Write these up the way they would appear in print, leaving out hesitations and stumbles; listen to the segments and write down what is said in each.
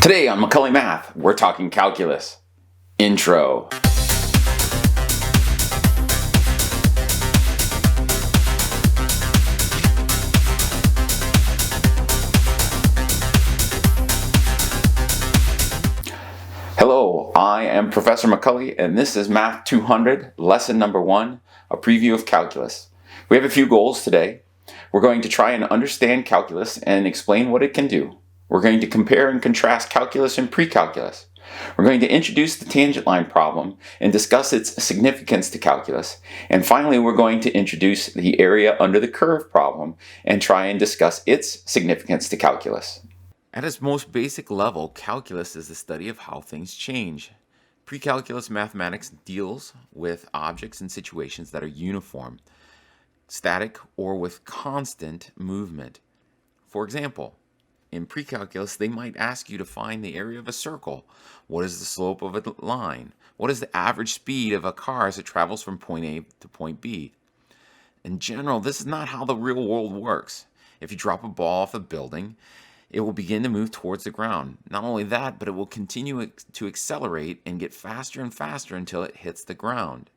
Today on Macaulay Math, we're talking calculus. Intro. Hello, I am Professor Macaulay, and this is Math 200, lesson number 1, a preview of calculus. We have a few goals today. We're going to try and understand calculus and explain what it can do. We're going to compare and contrast calculus and pre-calculus. We're going to introduce the tangent line problem and discuss its significance to calculus. And finally, we're going to introduce the area under the curve problem and try and discuss its significance to calculus. At its most basic level, calculus is the study of how things change. Pre-calculus mathematics deals with objects and situations that are uniform, static, or with constant movement. For example, in pre-calculus, they might ask you to find the area of a circle. What is the slope of a line? What is the average speed of a car as it travels from point A to point B? In general, this is not how the real world works. If you drop a ball off a building, it will begin to move towards the ground. Not only that, but it will continue to accelerate and get faster and faster until it hits the ground.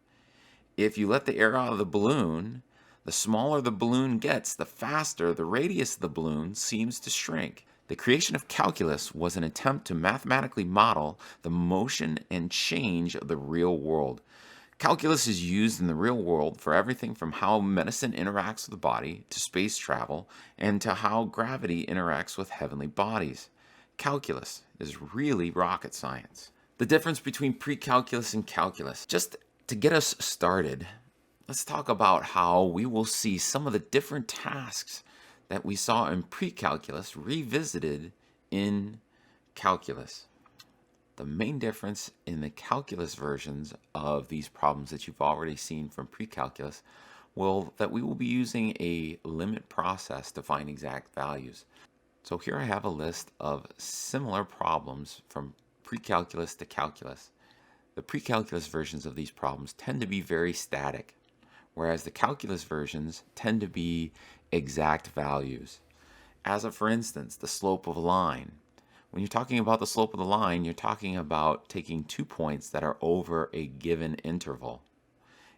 If you let the air out of the balloon, the smaller the balloon gets, the faster the radius of the balloon seems to shrink. The creation of calculus was an attempt to mathematically model the motion and change of the real world. Calculus is used in the real world for everything from how medicine interacts with the body to space travel and to how gravity interacts with heavenly bodies. Calculus is really rocket science. The difference between pre-calculus and calculus. Just to get us started, let's talk about how we will see some of the different tasks that we saw in pre-calculus revisited in calculus. The main difference in the calculus versions of these problems that you've already seen from pre-calculus that we will be using a limit process to find exact values. So here I have a list of similar problems from pre-calculus to calculus. The pre-calculus versions of these problems tend to be very static, whereas the calculus versions tend to be exact values. For instance, the slope of a line. When you're talking about the slope of the line, you're talking about taking 2 points that are over a given interval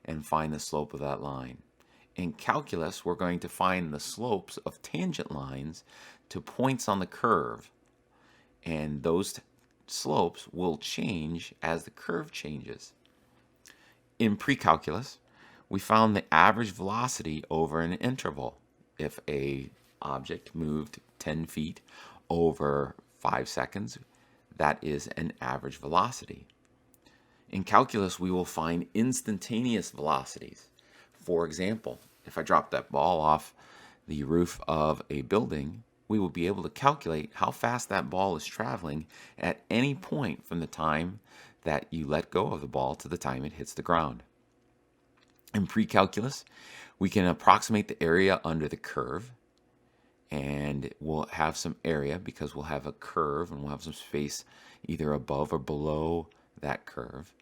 and find the slope of that line. In calculus, we're going to find the slopes of tangent lines to points on the curve, and those slopes will change as the curve changes. In pre-calculus, we found the average velocity over an interval. If a object moved 10 feet over 5 seconds, that is an average velocity. In calculus, we will find instantaneous velocities. For example, if I drop that ball off the roof of a building, we will be able to calculate how fast that ball is traveling at any point from the time that you let go of the ball to the time it hits the ground. In pre-calculus, we can approximate the area under the curve, and we'll have some area because we'll have a curve and we'll have some space either above or below that curve.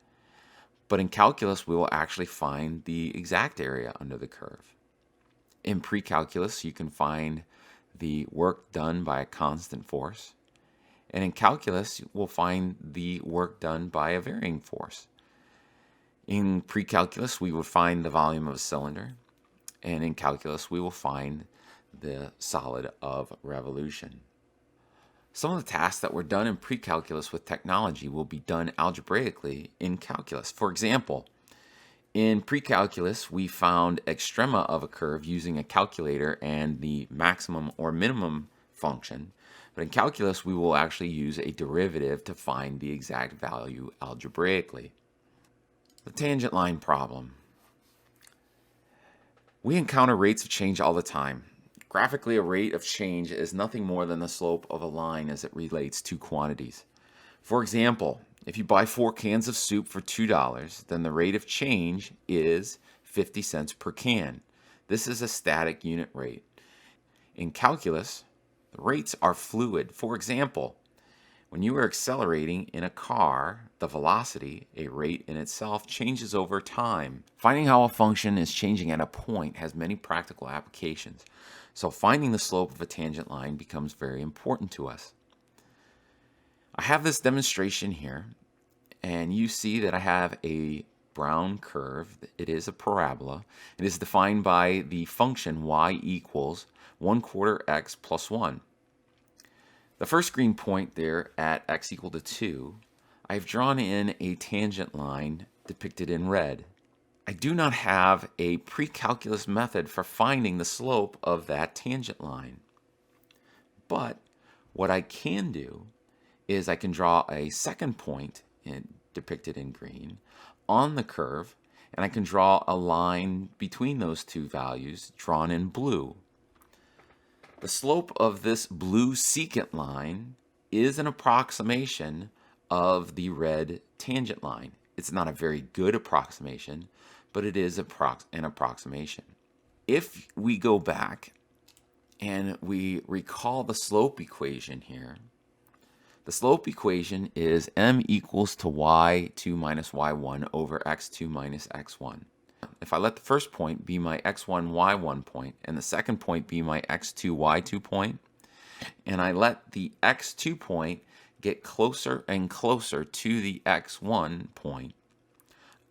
But in calculus, we will actually find the exact area under the curve. In pre-calculus, you can find the work done by a constant force, and in calculus, we'll find the work done by a varying force. In pre-calculus, we would find the volume of a cylinder, and in calculus, we will find the solid of revolution. Some of the tasks that were done in pre-calculus with technology will be done algebraically in calculus. For example, in pre-calculus, we found extrema of a curve using a calculator and the maximum or minimum function. But in calculus, we will actually use a derivative to find the exact value algebraically. The tangent line problem. We encounter rates of change all the time. Graphically, a rate of change is nothing more than the slope of a line as it relates to quantities. For example, if you buy 4 cans of soup for $2, then the rate of change is 50 cents per can. This is a static unit rate. In calculus, the rates are fluid. For example, when you are accelerating in a car, the velocity, a rate in itself, changes over time. Finding how a function is changing at a point has many practical applications. So finding the slope of a tangent line becomes very important to us. I have this demonstration here, and you see that I have a brown curve. It is a parabola. It is defined by the function y equals 1/4 x plus 1. The first green point there at x equal to 2, I've drawn in a tangent line depicted in red. I do not have a pre-calculus method for finding the slope of that tangent line. But what I can do is I can draw a second point depicted in green on the curve, and I can draw a line between those two values drawn in blue. The slope of this blue secant line is an approximation of the red tangent line. It's not a very good approximation, but it is an approximation. If we go back and we recall the slope equation here, the slope equation is m equals to y2 minus y1 over x2 minus x1. If I let the first point be my x1, y1 point, and the second point be my x2, y2 point, and I let the x2 point get closer and closer to the x1 point,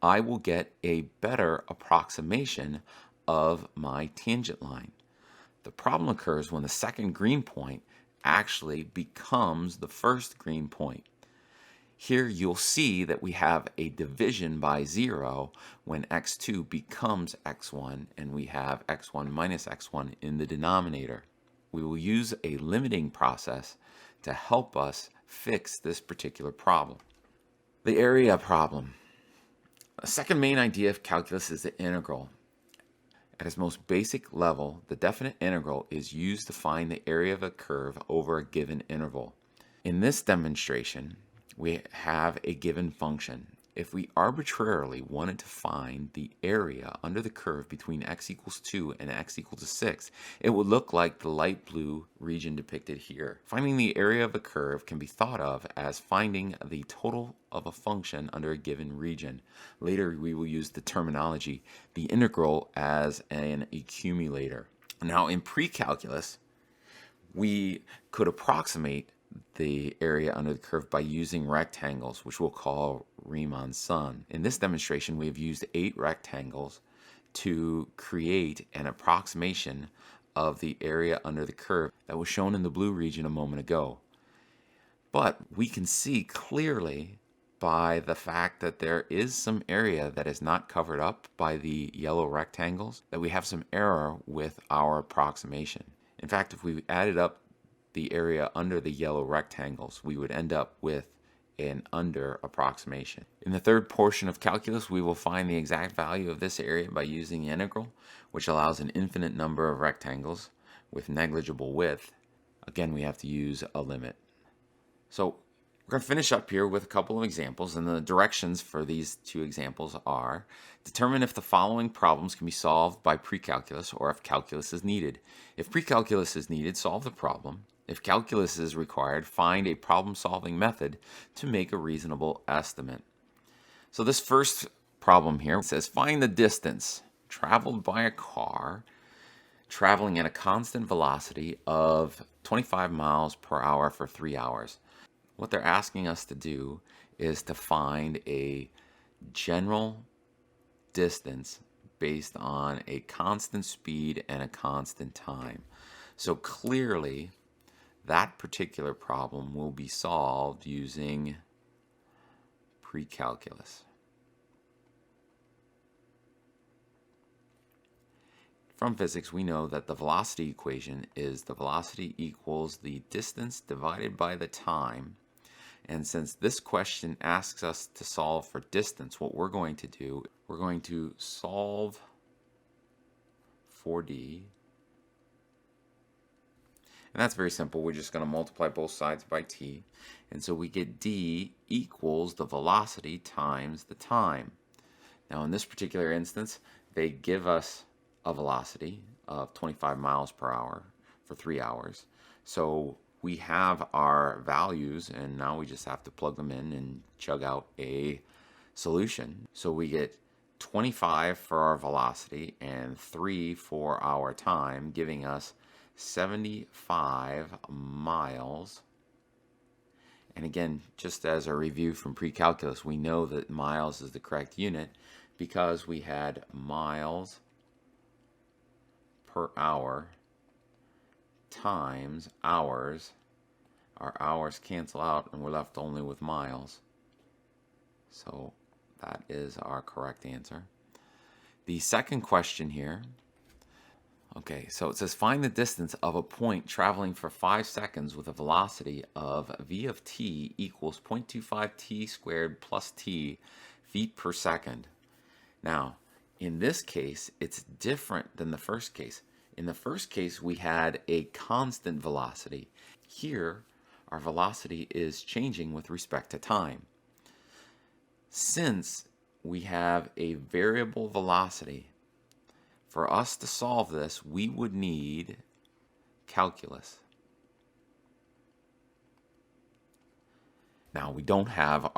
I will get a better approximation of my tangent line. The problem occurs when the second green point actually becomes the first green point. Here you'll see that we have a division by 0 when x2 becomes x1, and we have x1 minus x1 in the denominator. We will use a limiting process to help us fix this particular problem. The area problem. The second main idea of calculus is the integral. At its most basic level, the definite integral is used to find the area of a curve over a given interval. In this demonstration, we have a given function. If we arbitrarily wanted to find the area under the curve between x equals 2 and x equals 6, it would look like the light blue region depicted here. Finding the area of a curve can be thought of as finding the total of a function under a given region. Later we will use the terminology, the integral, as an accumulator. Now in pre-calculus, we could approximate the area under the curve by using rectangles, which we'll call Riemann's sum. In this demonstration, we have used 8 rectangles to create an approximation of the area under the curve that was shown in the blue region a moment ago. But we can see clearly by the fact that there is some area that is not covered up by the yellow rectangles that we have some error with our approximation. In fact, if we added up the area under the yellow rectangles, we would end up with an under approximation. In the third portion of calculus, we will find the exact value of this area by using the integral, which allows an infinite number of rectangles with negligible width. Again, we have to use a limit. So we're going to finish up here with a couple of examples, and the directions for these 2 examples are: determine if the following problems can be solved by pre-calculus or if calculus is needed. If pre-calculus is needed, solve the problem. If calculus is required, find a problem-solving method to make a reasonable estimate. So this first problem here says find the distance traveled by a car traveling at a constant velocity of 25 miles per hour for 3 hours. What they're asking us to do is to find a general distance based on a constant speed and a constant time. So clearly, that particular problem will be solved using pre-calculus. From physics, we know that the velocity equation is the velocity equals the distance divided by the time. And since this question asks us to solve for distance, what we're going to do, we're going to solve for d. And that's very simple. We're just going to multiply both sides by t. And so we get d equals the velocity times the time. Now in this particular instance, they give us a velocity of 25 miles per hour for 3 hours. So we have our values, and now we just have to plug them in and chug out a solution. So we get 25 for our velocity and 3 for our time, giving us 75 miles. And again, just as a review from pre-calculus, we know that miles is the correct unit because we had miles per hour times hours. Our hours cancel out and we're left only with miles. So that is our correct answer. The second question here, okay, so it says find the distance of a point traveling for 5 seconds with a velocity of v of t equals 0.25 t squared plus t feet per second. Now, in this case, it's different than the first case. In the first case, we had a constant velocity. Here, our velocity is changing with respect to time. Since we have a variable velocity, for us to solve this, we would need calculus. Now, we don't have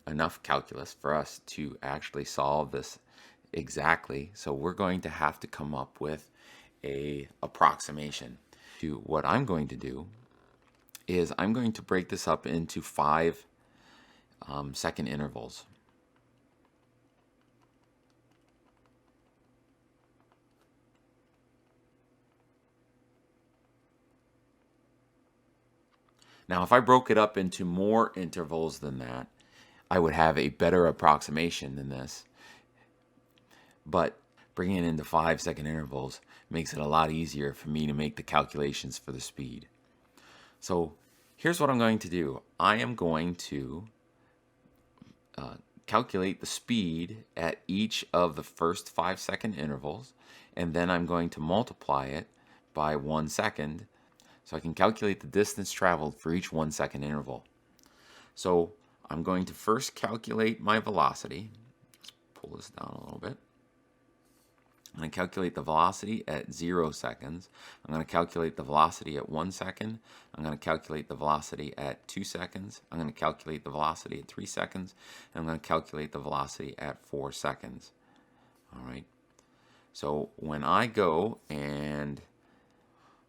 enough calculus for us to actually solve this exactly, so we're going to have to come up with a approximation. What I'm going to do is I'm going to break this up into 5 second intervals. Now, if I broke it up into more intervals than that, I would have a better approximation than this. But bringing it into 5 second intervals makes it a lot easier for me to make the calculations for the speed. So here's what I'm going to do. I am going to calculate the speed at each of the first 5 second intervals, and then I'm going to multiply it by 1 second so I can calculate the distance traveled for each 1 second interval. So I'm going to first calculate my velocity. Let's pull this down a little bit. I'm going to calculate the velocity at 0 seconds. I'm going to calculate the velocity at 1 second. I'm going to calculate the velocity at 2 seconds. I'm going to calculate the velocity at 3 seconds. And I'm going to calculate the velocity at 4 seconds. All right. So when I go and...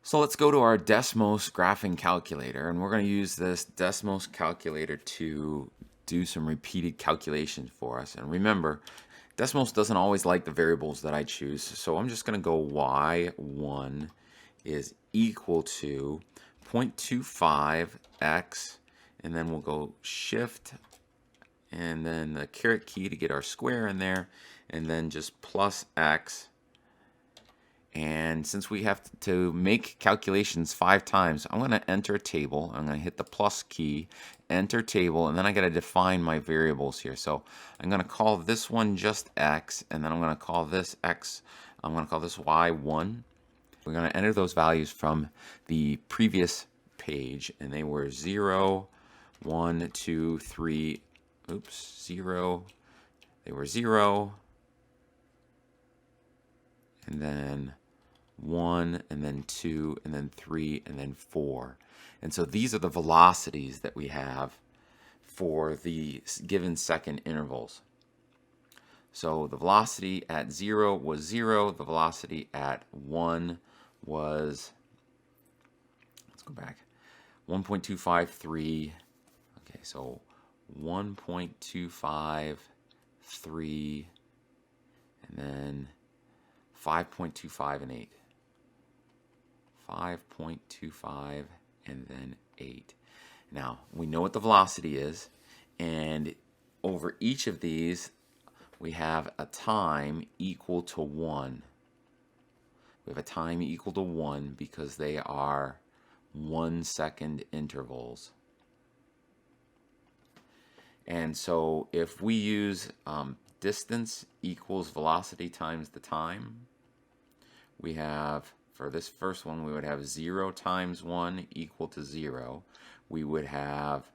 So let's go to our Desmos graphing calculator, and we're going to use this Desmos calculator to do some repeated calculations for us. And remember, Desmos doesn't always like the variables that I choose, so I'm just going to go y1 is equal to 0.25x, and then we'll go shift, and then the caret key to get our square in there, and then just plus x. And since we have to make calculations 5 times, I'm going to enter a table. I'm going to hit the plus key, enter table, and then I got to define my variables here. So I'm going to call this one just x, and then I'm going to call this x. I'm going to call this y1. We're going to enter those values from the previous page, and they were 0, 1, 2, 3, oops, 0. They were 0, and then 1, and then 2, and then 3, and then 4. And so these are the velocities that we have for the given second intervals. So the velocity at 0 was 0. The velocity at 1 was, let's go back, 1.253. Okay, so 1.253, and then 5.25 and 8. 5.25 and then 8. Now, we know what the velocity is, and over each of these, we have a time equal to 1. We have a time equal to 1 because they are 1 second intervals. And so if we use distance equals velocity times the time, we have, for this first one, we would have 0 times 1 equal to 0. We would have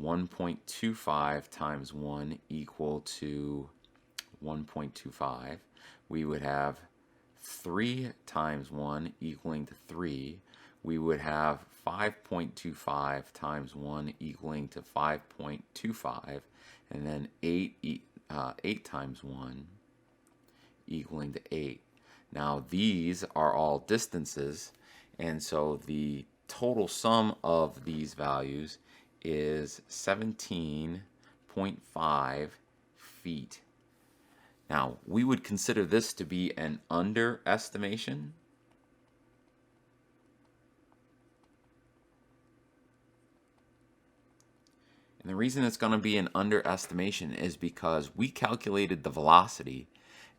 1.25 times 1 equal to 1.25. We would have 3 times 1 equaling to 3. We would have 5.25 times 1 equaling to 5.25. And then 8 times 1 equaling to 8. Now these are all distances, and so the total sum of these values is 17.5 feet. Now, we would consider this to be an underestimation. And the reason it's going to be an underestimation is because we calculated the velocity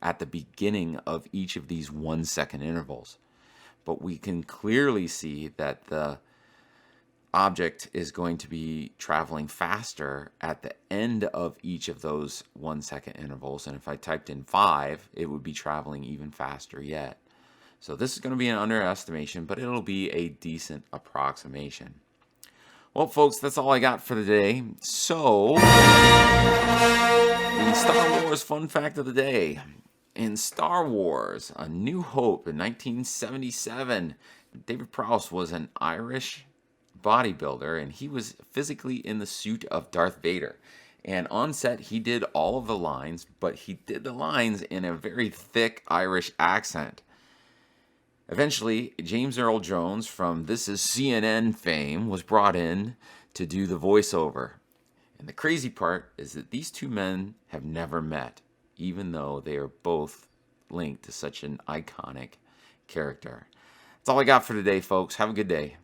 at the beginning of each of these 1 second intervals. But we can clearly see that the object is going to be traveling faster at the end of each of those 1 second intervals. And if I typed in 5, it would be traveling even faster yet. So this is going to be an underestimation, but it'll be a decent approximation. Well, folks, that's all I got for today. So, the Star Wars fun fact of the day. In Star Wars, A New Hope in 1977, David Prowse was an Irish bodybuilder, and he was physically in the suit of Darth Vader. And on set, he did all of the lines, but he did the lines in a very thick Irish accent. Eventually, James Earl Jones from This Is CNN fame was brought in to do the voiceover. And the crazy part is that these two men have never met, even though they are both linked to such an iconic character. That's all I got for today, folks. Have a good day.